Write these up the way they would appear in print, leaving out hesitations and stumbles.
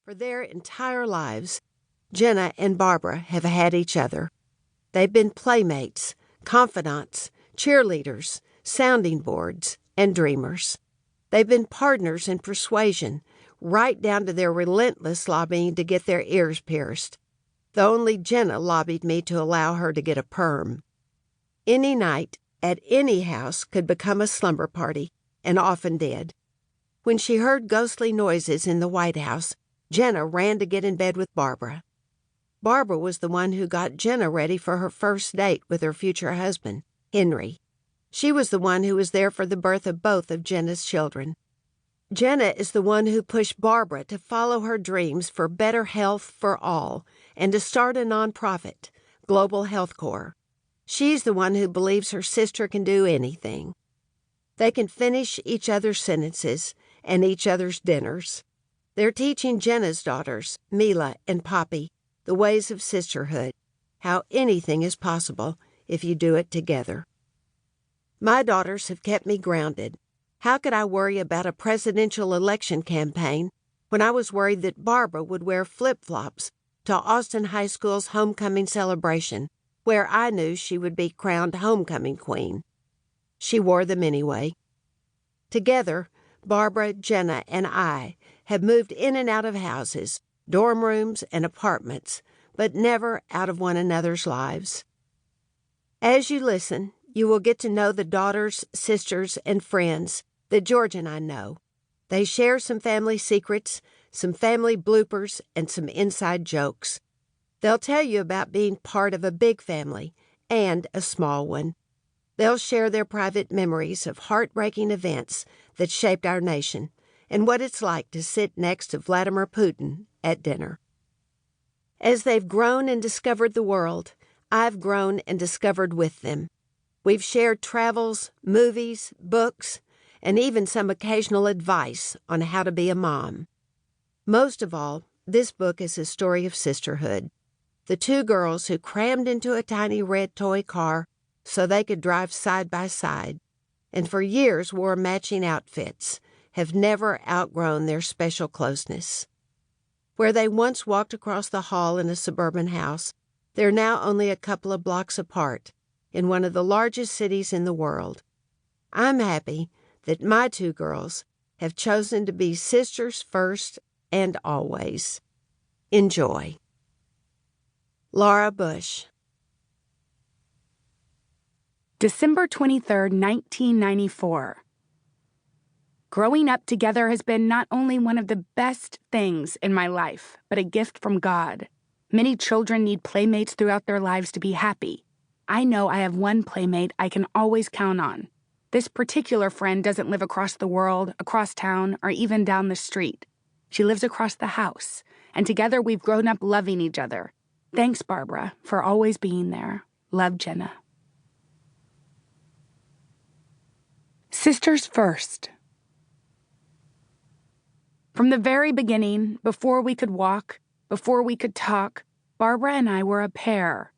For their entire lives, Jenna and Barbara have had each other. They've been playmates, confidants, cheerleaders, sounding boards, and dreamers. They've been partners in persuasion, right down to their relentless lobbying to get their ears pierced. Though only Jenna lobbied me to allow her to get a perm. Any night, at any house, could become a slumber party, and often did. When she heard ghostly noises in the White House, Jenna ran to get in bed with Barbara. Barbara was the one who got Jenna ready for her first date with her future husband, Henry. She was the one who was there for the birth of both of Jenna's children. Jenna is the one who pushed Barbara to follow her dreams for better health for all and to start a nonprofit, Global Health Corps. She's the one who believes her sister can do anything. They can finish each other's sentences and each other's dinners. They're teaching Jenna's daughters, Mila and Poppy, the ways of sisterhood, how anything is possible if you do it together. My daughters have kept me grounded. How could I worry about a presidential election campaign when I was worried that Barbara would wear flip-flops to Austin High School's homecoming celebration, where I knew she would be crowned homecoming queen? She wore them anyway. Together, Barbara, Jenna, and I have moved in and out of houses, dorm rooms, and apartments, but never out of one another's lives. As you listen, you will get to know the daughters, sisters, and friends that George and I know. They share some family secrets, some family bloopers, and some inside jokes. They'll tell you about being part of a big family and a small one. They'll share their private memories of heartbreaking events that shaped our nation and what it's like to sit next to Vladimir Putin at dinner. As they've grown and discovered the world, I've grown and discovered with them. We've shared travels, movies, books, and even some occasional advice on how to be a mom. Most of all, this book is a story of sisterhood. The two girls who crammed into a tiny red toy car so they could drive side by side, and for years wore matching outfits, have never outgrown their special closeness. Where they once walked across the hall in a suburban house, they're now only a couple of blocks apart in one of the largest cities in the world. I'm happy that my two girls have chosen to be sisters first and always. Enjoy. Laura Bush. December 23rd, 1994. Growing up together has been not only one of the best things in my life, but a gift from God. Many children need playmates throughout their lives to be happy. I know I have one playmate I can always count on. This particular friend doesn't live across the world, across town, or even down the street. She lives across the house, and together we've grown up loving each other. Thanks, Barbara, for always being there. Love, Jenna. Sisters first. From the very beginning, before we could walk, before we could talk, Barbara and I were a pair.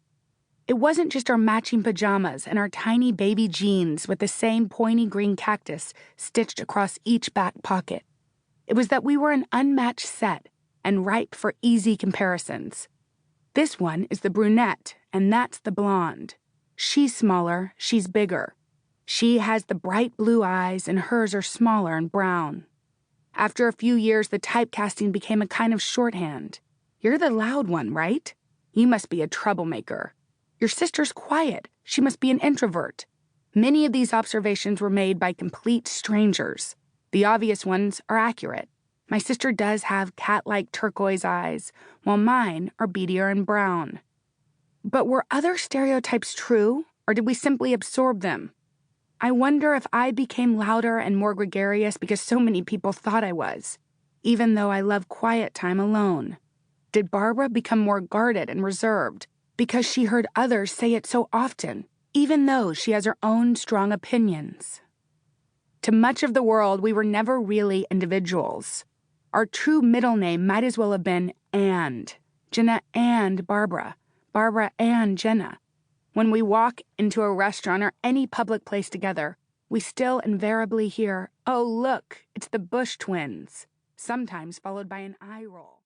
It wasn't just our matching pajamas and our tiny baby jeans with the same pointy green cactus stitched across each back pocket. It was that we were an unmatched set and ripe for easy comparisons. This one is the brunette, and that's the blonde. She's smaller, she's bigger. She has the bright blue eyes, and hers are smaller and brown. After a few years, the typecasting became a kind of shorthand. You're the loud one, right? You must be a troublemaker. Your sister's quiet. She must be an introvert. Many of these observations were made by complete strangers. The obvious ones are accurate. My sister does have cat-like turquoise eyes, while mine are beadier and brown. But were other stereotypes true, or did we simply absorb them? I wonder if I became louder and more gregarious because so many people thought I was, even though I love quiet time alone. Did Barbara become more guarded and reserved because she heard others say it so often, even though she has her own strong opinions? To much of the world, we were never really individuals. Our true middle name might as well have been and. Jenna and Barbara. Barbara and Jenna. When we walk into a restaurant or any public place together, we still invariably hear, "Oh, look, it's the Bush twins," sometimes followed by an eye roll.